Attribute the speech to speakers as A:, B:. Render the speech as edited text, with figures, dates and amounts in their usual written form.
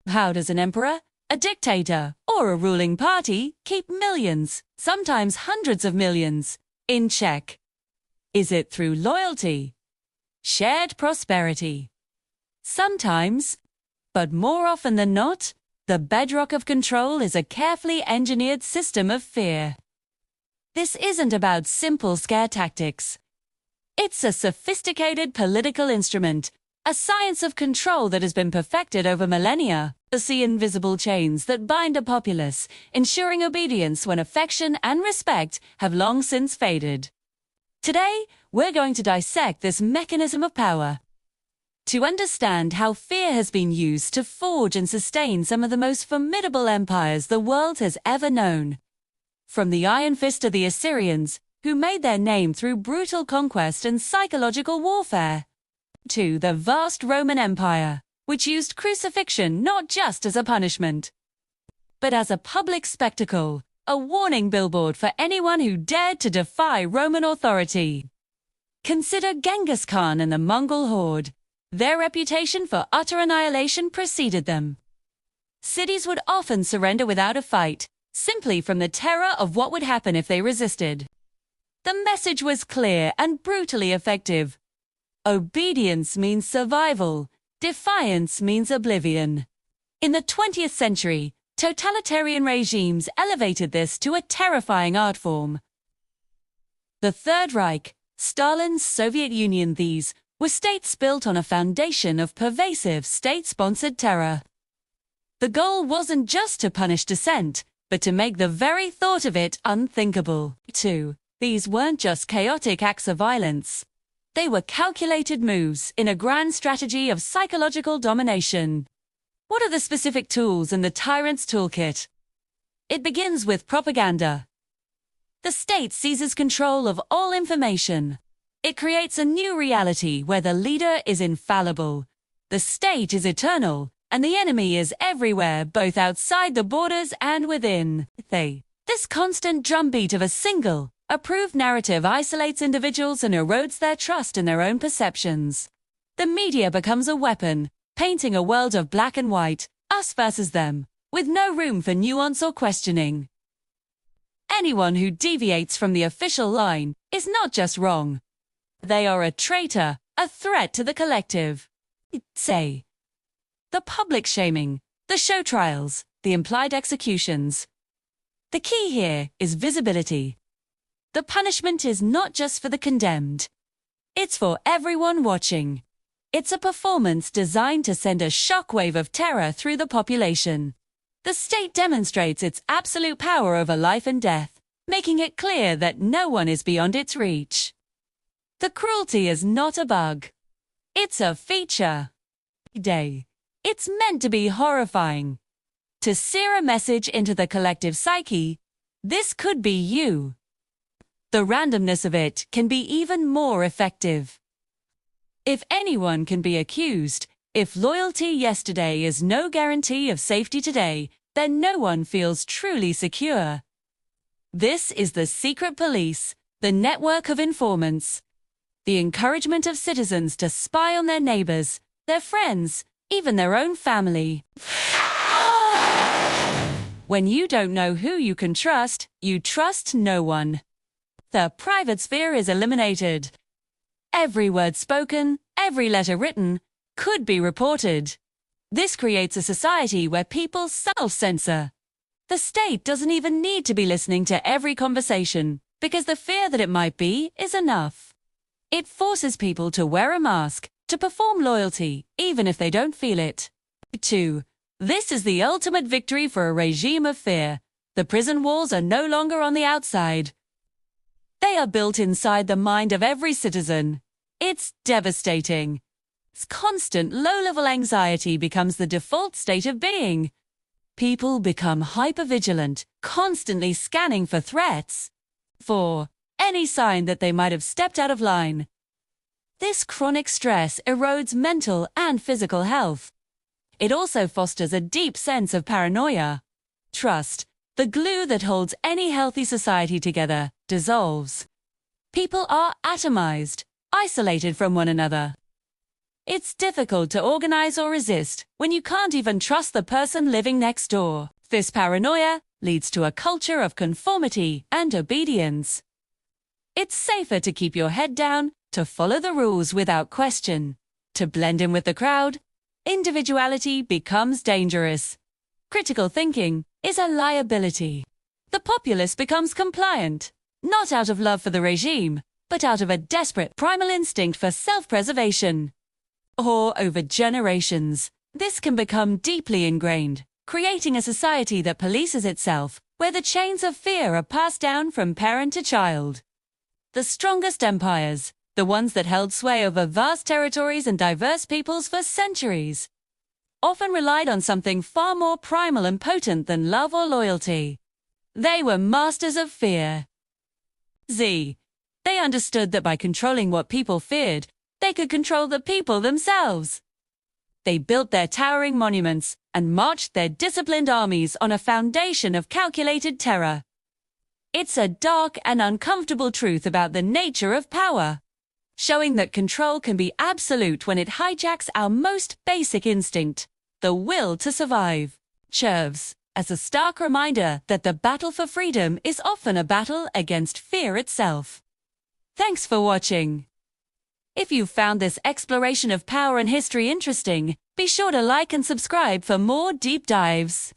A: How does an emperor, a dictator, or a ruling party keep millions, sometimes hundreds of millions, in check? Is it through loyalty? Shared prosperity? Sometimes, but more often than not, the bedrock of control is a carefully engineered system of fear. This isn't about simple scare tactics. It's a sophisticated political instrument, a science of control that has been perfected over millennia. The invisible chains that bind a populace, ensuring obedience when affection and respect have long since faded. Today, we're going to dissect this mechanism of power, to understand how fear has been used to forge and sustain some of the most formidable empires the world has ever known. From the Iron Fist of the Assyrians, who made their name through brutal conquest and psychological warfare, to the vast Roman Empire, which used crucifixion not just as a punishment, but as a public spectacle, a warning billboard for anyone who dared to defy Roman authority. Consider Genghis Khan and the Mongol horde. Their reputation for utter annihilation preceded them. Cities would often surrender without a fight, simply from the terror of what would happen if they resisted. The message was clear and brutally effective. Obedience means survival. Defiance means oblivion. In the 20th century, totalitarian regimes elevated this to a terrifying art form. The Third Reich, Stalin's Soviet Union, these were states built on a foundation of pervasive state-sponsored terror. The goal wasn't just to punish dissent, but to make the very thought of it unthinkable. These weren't just chaotic acts of violence. They were calculated moves in a grand strategy of psychological domination. What are the specific tools in the tyrant's toolkit? It begins with propaganda. The state seizes control of all information. It creates a new reality where the leader is infallible, the state is eternal, and the enemy is everywhere, both outside the borders and within. This constant drumbeat of a single, approved narrative isolates individuals and erodes their trust in their own perceptions. The media becomes a weapon, painting a world of black and white, us versus them, with no room for nuance or questioning. Anyone who deviates from the official line is not just wrong. They are a traitor, a threat to the collective. The public shaming, the show trials, the implied executions. The key here is visibility. The punishment is not just for the condemned. It's for everyone watching. It's a performance designed to send a shockwave of terror through the population. The state demonstrates its absolute power over life and death, making it clear that no one is beyond its reach. The cruelty is not a bug. It's a feature. It's meant to be horrifying. To sear a message into the collective psyche, this could be you. The randomness of it can be even more effective. If anyone can be accused, if loyalty yesterday is no guarantee of safety today, then no one feels truly secure. This is the secret police, the network of informants, the encouragement of citizens to spy on their neighbors, their friends, even their own family. When you don't know who you can trust, you trust no one. The private sphere is eliminated. Every word spoken, every letter written, could be reported. This creates a society where people self-censor. The state doesn't even need to be listening to every conversation, because the fear that it might be is enough. It forces people to wear a mask, to perform loyalty, even if they don't feel it. 2. This is the ultimate victory for a regime of fear. The prison walls are no longer on the outside. They are built inside the mind of every citizen. It's devastating. Constant low-level anxiety becomes the default state of being. People become hypervigilant, constantly scanning for threats, for any sign that they might have stepped out of line. This chronic stress erodes mental and physical health. It also fosters a deep sense of paranoia. Trust, the glue that holds any healthy society together, dissolves. People are atomized, isolated from one another. It's difficult to organize or resist when you can't even trust the person living next door. This paranoia leads to a culture of conformity and obedience. It's safer to keep your head down, to follow the rules without question. To blend in with the crowd, individuality becomes dangerous. Critical thinking is a liability. The populace becomes compliant, not out of love for the regime, but out of a desperate primal instinct for self-preservation. Or over generations, this can become deeply ingrained, creating a society that polices itself, where the chains of fear are passed down from parent to child. The strongest empires, the ones that held sway over vast territories and diverse peoples for centuries, often relied on something far more primal and potent than love or loyalty. They were masters of fear. They understood that by controlling what people feared, they could control the people themselves. They built their towering monuments and marched their disciplined armies on a foundation of calculated terror. It's a dark and uncomfortable truth about the nature of power, showing that control can be absolute when it hijacks our most basic instinct, the will to survive. Serves as a stark reminder that the battle for freedom is often a battle against fear itself. Thanks for watching. If you found this exploration of power and history interesting, be sure to like and subscribe for more deep dives.